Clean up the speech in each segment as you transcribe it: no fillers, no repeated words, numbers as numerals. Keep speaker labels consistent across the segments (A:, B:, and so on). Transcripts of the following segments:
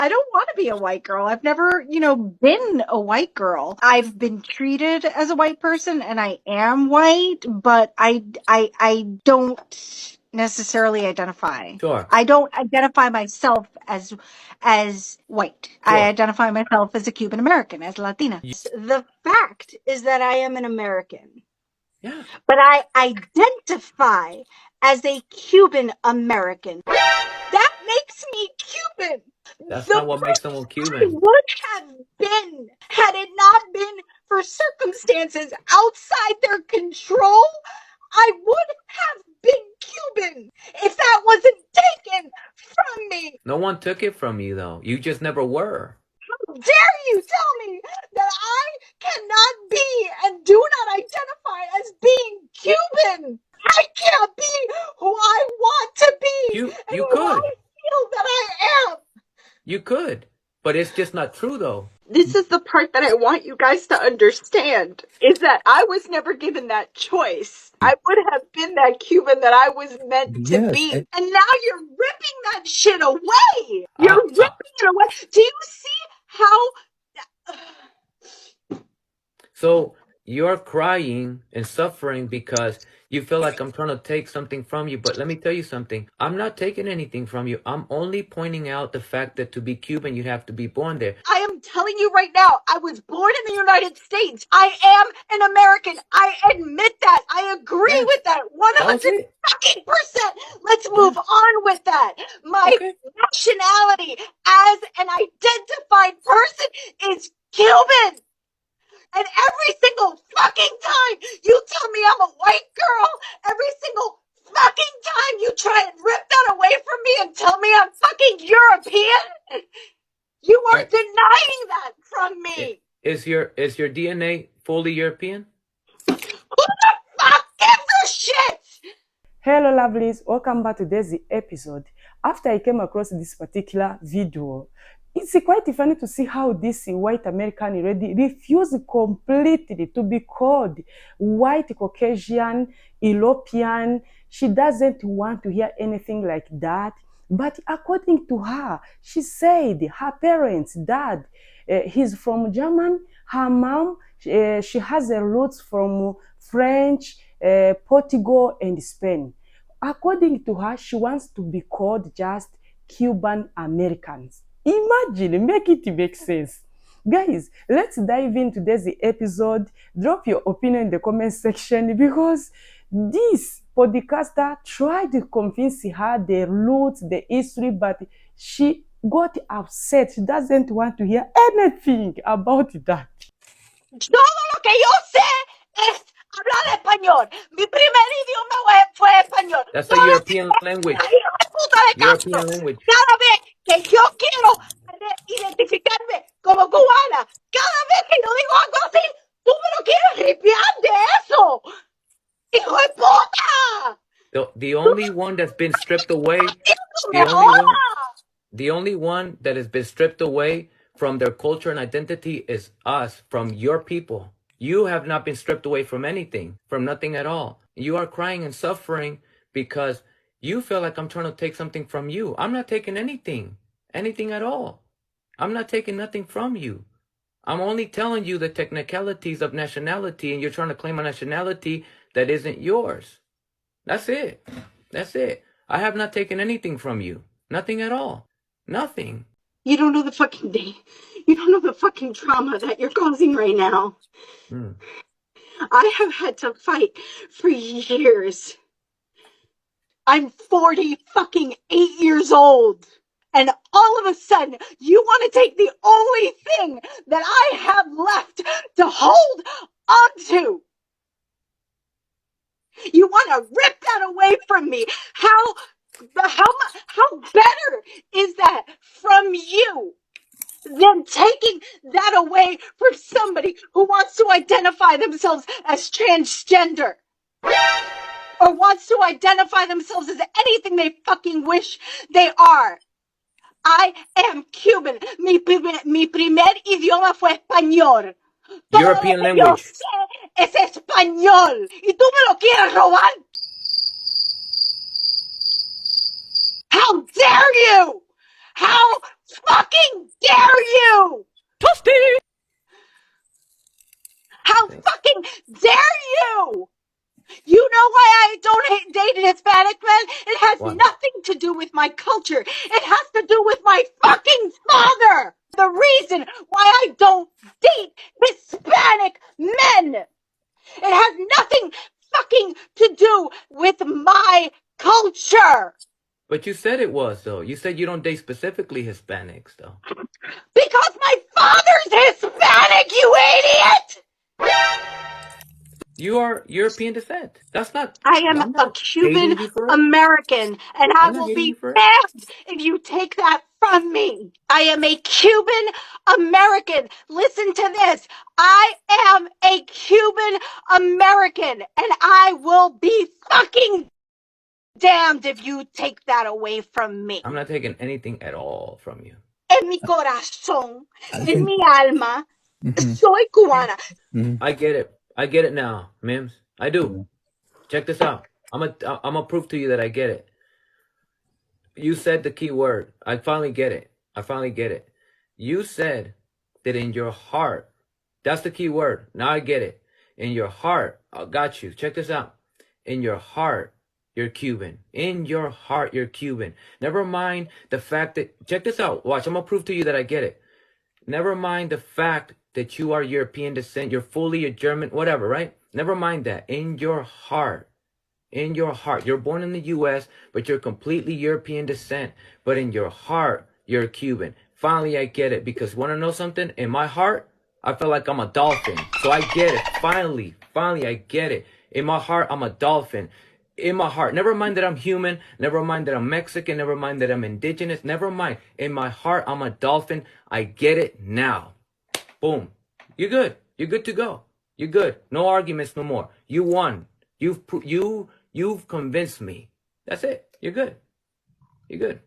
A: I don't want to be a white girl. I've never, been a white girl. I've been treated as a white person and I am white, but I don't necessarily identify.
B: Sure.
A: I don't identify myself as white. I
B: Sure.
A: identify myself as a Cuban American, as Latina. The fact is that I am an American.
B: Yeah.
A: But I identify as a Cuban American. That makes me Cuban.
B: That's
A: The
B: not what makes someone
A: person I
B: Cuban.
A: would have been had it not been for circumstances outside their control, I would have been Cuban if that wasn't taken from me.
B: No one took it from you, though. You just never were.
A: How dare you tell me that I cannot be and do not identify as being Cuban? I can't be who I want to be
B: You
A: and
B: you
A: who I
B: could.
A: feel that I am.
B: You could. But it's just not true, though.
C: This is the part that I want you guys to understand, is that I was never given that choice. I would have been that Cuban that I was meant to be. And now you're ripping that shit away. You're ripping it away. Do you see how...
B: So you're crying and suffering because you feel like I'm trying to take something from you. But let me tell you something. I'm not taking anything from you. I'm only pointing out the fact that to be Cuban, you have to be born there.
A: I am telling you right now, I was born in the United States. I am an American. I admit that. I agree with that 100%. Let's move on with that. My nationality as an identified person is Cuban. And every single fucking time you tell me I'm a white girl, every single fucking time you try and rip that away from me and tell me I'm fucking European, you are denying that from me.
B: Is your DNA fully European?
A: Who the fuck gives a shit?
D: Hello lovelies, welcome back to today's episode. After I came across this particular video, it's quite funny to see how this white American lady refused completely to be called white Caucasian, European. She doesn't want to hear anything like that. But according to her, she said her parents, dad, he's from German, her mom, she has her roots from French, Portugal, and Spain. According to her, she wants to be called just Cuban Americans. Imagine, make it make sense. Guys, let's dive into today's episode. Drop your opinion in the comment section because this podcaster tried to convince her the roots, the history, but she got upset. She doesn't want to hear anything about that.
A: Todo lo que yo sé es hablar español. Mi primer idioma fue español.
B: That's a European language. European language.
A: Cada vez que yo quiero identificarme como cubana, cada vez que yo digo algo así, tú me lo quieres ripiar de eso. ¡Hijo de puta!
B: The only one that's been stripped away, the only one that has been stripped away from their culture and identity is us, from your people. You have not been stripped away from anything, from nothing at all. You are crying and suffering because you feel like I'm trying to take something from you. I'm not taking anything at all. I'm not taking nothing from you. I'm only telling you the technicalities of nationality, and you're trying to claim a nationality that isn't yours. That's it. That's it. I have not taken anything from you. Nothing at all. Nothing.
C: You don't know the fucking day. You don't know the fucking trauma that you're causing right now. I have had to fight for years. I'm 40 fucking 8 years old. And all of a sudden, you want to take the only thing that I have left to hold onto. You want to rip that away from me. How better is that from you than taking that away from somebody who wants to identify themselves as transgender? Or wants to identify themselves as anything they fucking wish they are. I am Cuban. Mi primer idioma fue español.
B: European language.
A: Yo sé es español. ¿Y tú me lo quieres robar? How dare you? How
C: fucking dare you?
B: Toasty!
C: How fucking dare you? You know why I don't date Hispanic men? It has nothing to do with my culture. It has to do with my fucking father. The reason why I don't date Hispanic men. It has nothing fucking to do with my culture.
B: But you said it was, though. You said you don't date specifically Hispanics, though.
C: Because my father's Hispanic, you idiot!
B: You are European descent. That's not...
C: I am a Cuban American, and I will be damned if you take that from me. I am a Cuban American. Listen to this. I am a Cuban American, and I will be fucking damned if you take that away from me.
B: I'm not taking anything at all from you.
C: En mi corazón, en mi alma, soy cubana.
B: I get it. I get it now, Mims. I do. Check this out. I'm gonna prove to you that I get it. You said the key word. I finally get it. I finally get it. You said that in your heart, that's the key word. Now I get it. In your heart, I got you. Check this out. In your heart, you're Cuban. In your heart, you're Cuban. Never mind the fact that, check this out. Watch, I'm gonna prove to you that I get it. Never mind the fact that you are European descent, you're fully a German, whatever, right? Never mind that. In your heart, you're born in the U.S., but you're completely European descent. But in your heart, you're Cuban. Finally, I get it, because want to know something? In my heart, I feel like I'm a dolphin. So I get it. Finally, I get it. In my heart, I'm a dolphin. In my heart, never mind that I'm human, never mind that I'm Mexican, never mind that I'm indigenous, never mind. In my heart, I'm a dolphin. I get it now. Boom. You're good. You're good to go. You're good. No arguments no more. You won. You've convinced me. That's it. You're good. You're good.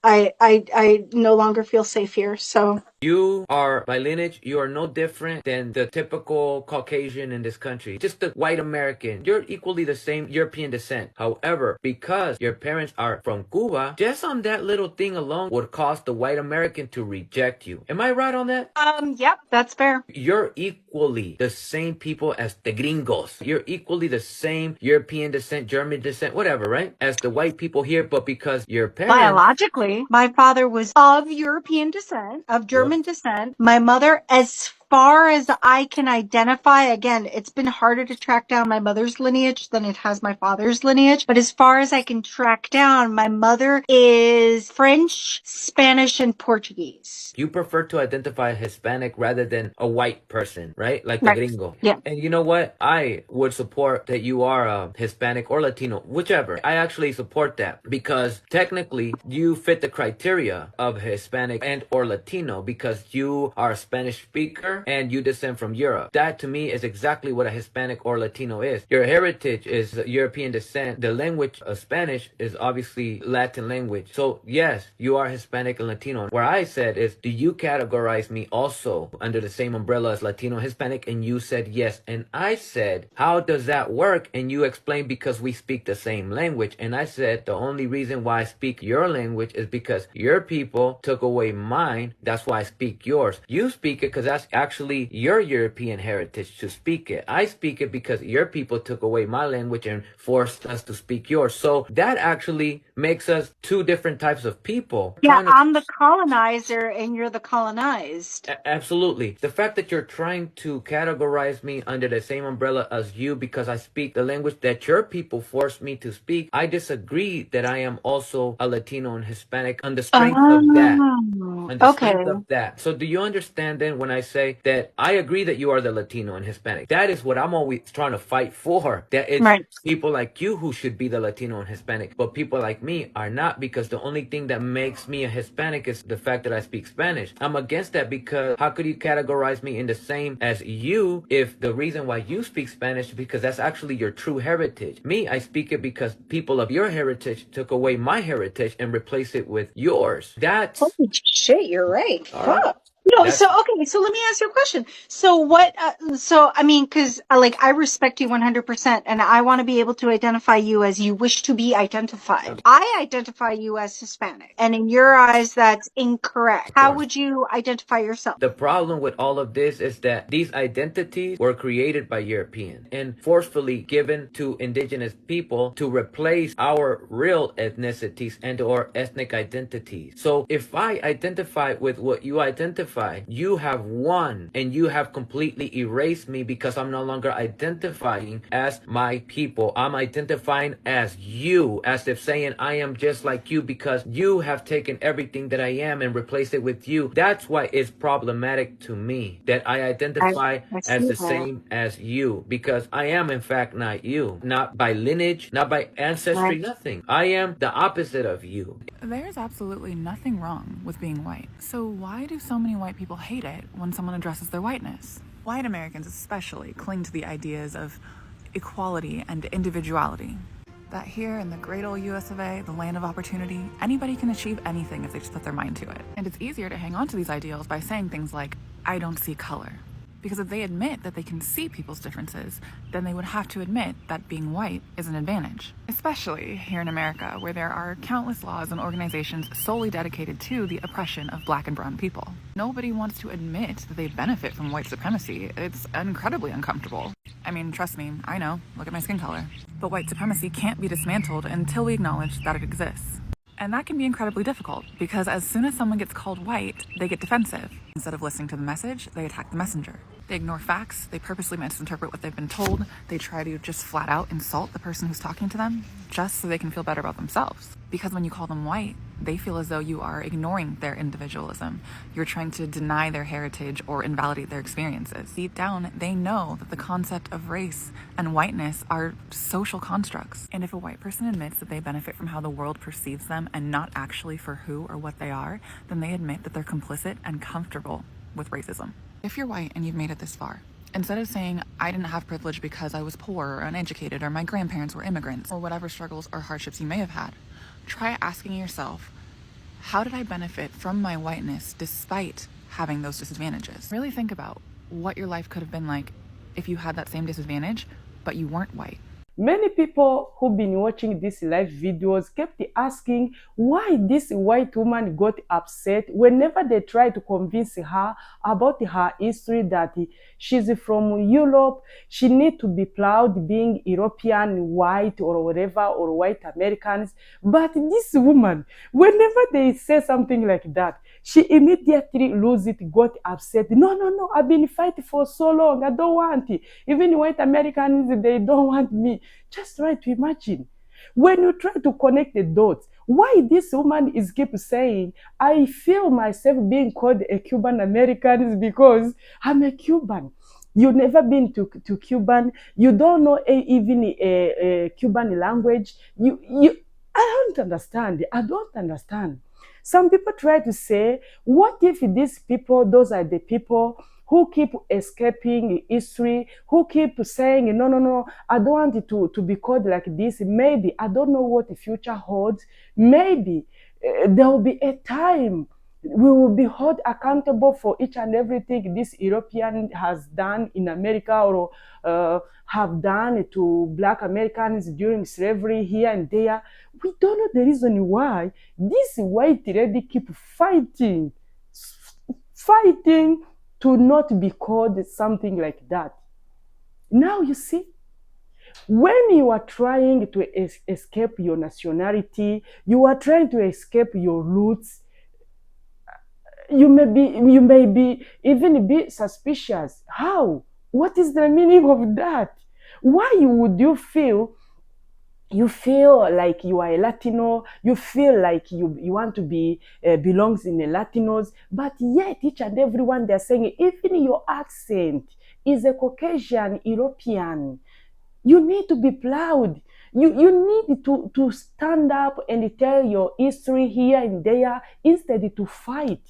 C: I no longer feel safe here, so...
B: You are, by lineage, you are no different than the typical Caucasian in this country. Just the white American. You're equally the same European descent. However, because your parents are from Cuba, just on that little thing alone would cause the white American to reject you. Am I right on that?
C: Yep, that's fair.
B: You're equally the same people as the gringos. You're equally the same European descent, German descent, whatever, right? As the white people here, but because your parents...
C: Biologically, my father was of European descent, of German descent. My mother, as far as I can identify, again, it's been harder to track down my mother's lineage than it has my father's lineage. But as far as I can track down, my mother is French, Spanish, and Portuguese.
B: You prefer to identify Hispanic rather than a white person, right? Like the gringo.
C: Yeah.
B: And you know what? I would support that you are Hispanic or Latino, whichever. I actually support that because technically you fit the criteria of Hispanic and or Latino because you are a Spanish speaker and you descend from Europe. That to me is exactly what a Hispanic or Latino is. Your heritage is European descent. The language of Spanish is obviously Latin language. So yes, you are Hispanic and Latino. Where I said is, do you categorize me also under the same umbrella as Latino, Hispanic? And you said yes. And I said, how does that work? And you explained because we speak the same language. And I said, the only reason why I speak your language is because your people took away mine. That's why I speak yours. You speak it because that's actually your European heritage to speak it. I speak it because your people took away my language and forced us to speak yours. So that actually makes us two different types of people.
C: Yeah, I'm the colonizer and you're the colonized.
B: Absolutely. The fact that you're trying to categorize me under the same umbrella as you because I speak the language that your people forced me to speak, I disagree that I am also a Latino and Hispanic on the strength of that. On the strength of that. So do you understand then when I say that I agree that you are the Latino and Hispanic? That is what I'm always trying to fight for. That it's people like you who should be the Latino and Hispanic, but people like me are not, because the only thing that makes me a Hispanic is the fact that I speak Spanish. I'm against that because how could you categorize me in the same as you if the reason why you speak Spanish is because that's actually your true heritage. Me, I speak it because people of your heritage took away my heritage and replaced it with yours. That's...
C: Holy shit, you're right.
B: All right.
C: No, so okay, so let me ask you a question. So what? So I mean, because like I respect you 100%, and I want to be able to identify you as you wish to be identified. I identify you as Hispanic, and in your eyes, that's incorrect. How would you identify yourself?
B: The problem with all of this is that these identities were created by Europeans and forcefully given to indigenous people to replace our real ethnicities and or ethnic identities. So if I identify with what you identify, you have won and you have completely erased me because I'm no longer identifying as my people. I'm identifying as you, as if saying I am just like you because you have taken everything that I am and replaced it with you. That's why it's problematic to me that I identify as the same as you, because I am in fact not you, not by lineage, not by ancestry, nothing. I am the opposite of you.
E: There's absolutely nothing wrong with being white. So why do so many white people hate it when someone addresses their whiteness? White Americans especially cling to the ideas of equality and individuality. That here in the great old US of A, the land of opportunity, anybody can achieve anything if they just put their mind to it. And it's easier to hang on to these ideals by saying things like, I don't see color. Because if they admit that they can see people's differences, then they would have to admit that being white is an advantage. Especially here in America, where there are countless laws and organizations solely dedicated to the oppression of black and brown people. Nobody wants to admit that they benefit from white supremacy. It's incredibly uncomfortable. I mean, trust me, I know, look at my skin color. But white supremacy can't be dismantled until we acknowledge that it exists. And that can be incredibly difficult because as soon as someone gets called white, they get defensive. Instead of listening to the message, they attack the messenger. They ignore facts, they purposely misinterpret what they've been told, they try to just flat out insult the person who's talking to them, just so they can feel better about themselves. Because when you call them white, they feel as though you are ignoring their individualism. You're trying to deny their heritage or invalidate their experiences. Deep down, they know that the concept of race and whiteness are social constructs. And if a white person admits that they benefit from how the world perceives them and not actually for who or what they are, then they admit that they're complicit and comfortable with racism. If you're white and you've made it this far, instead of saying, I didn't have privilege because I was poor or uneducated or my grandparents were immigrants or whatever struggles or hardships you may have had, try asking yourself, how did I benefit from my whiteness despite having those disadvantages? Really think about what your life could have been like if you had that same disadvantage, but you weren't white.
D: Many people who've been watching these live videos kept asking why this white woman got upset whenever they try to convince her about her history, that she's from Europe, she needs to be proud being European, white or whatever, or white Americans. But this woman, whenever they say something like that, she immediately loses it, got upset. No, I've been fighting for so long, I don't want it. Even white Americans, they don't want me. Just try to imagine. When you try to connect the dots, why this woman is keep saying, I feel myself being called a Cuban American because I'm a Cuban. You've never been to Cuban. You don't know even a Cuban language. I don't understand. I don't understand. Some people try to say, what if these people, those are the people who keep escaping history, who keep saying, no, I don't want it to be called like this. Maybe, I don't know what the future holds. Maybe there will be a time we will be held accountable for each and everything this European has done in America or have done to Black Americans during slavery here and there. We don't know the reason why this white lady keep fighting to not be called something like that. Now you see, when you are trying to escape your nationality, you are trying to escape your roots, you may be even be suspicious. How? What is the meaning of that? Why would you feel like you are a Latino, you feel like you want to be belongs in the Latinos, but yet each and everyone they're saying, even your accent is a Caucasian European. You need to be proud. You need to stand up and tell your history here and there instead to fight.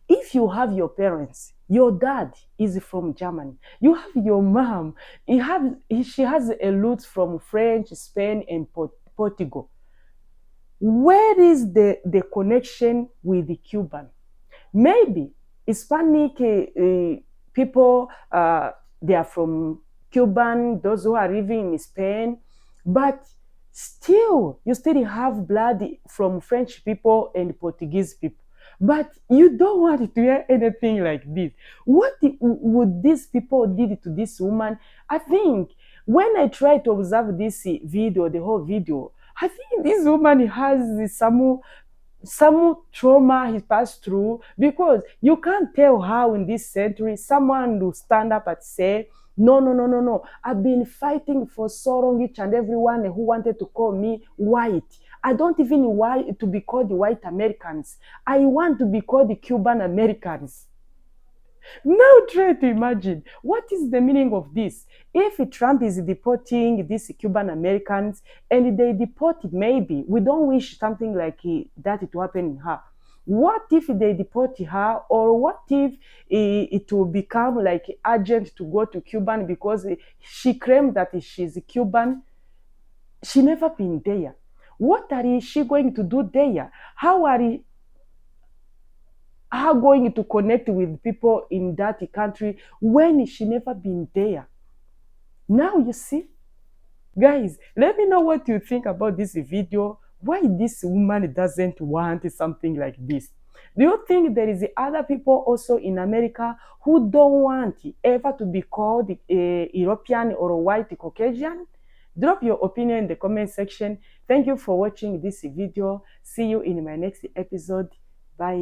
D: If you have your parents, your dad is from Germany, you have your mom, she has a roots from French, Spain, and Portugal. Where is the connection with the Cuban? Maybe Hispanic people, they are from Cuban, those who are living in Spain, but still, you still have blood from French people and Portuguese people. But you don't want to hear anything like this. What would these people did to this woman? I think when I try to observe this video, the whole video, I think this woman has some trauma he passed through, because you can't tell how in this century someone will stand up and say, no, no, no, no, no. I've been fighting for so long, each and everyone who wanted to call me white. I don't even want to be called the white Americans. I want to be called the Cuban Americans. Now try to imagine, what is the meaning of this? If Trump is deporting these Cuban Americans and they deport, maybe, we don't wish something like that to happen in her. What if they deport her, or what if it will become like urgent to go to Cuban because she claims that she's Cuban? She never been there. What are she going to do there? How going to connect with people in that country when she never been there? Now you see, guys, let me know what you think about this video. Why this woman doesn't want something like this? Do you think there is other people also in America who don't want ever to be called a European or a white Caucasian? Drop your opinion in the comment section. Thank you for watching this video. See you in my next episode. Bye.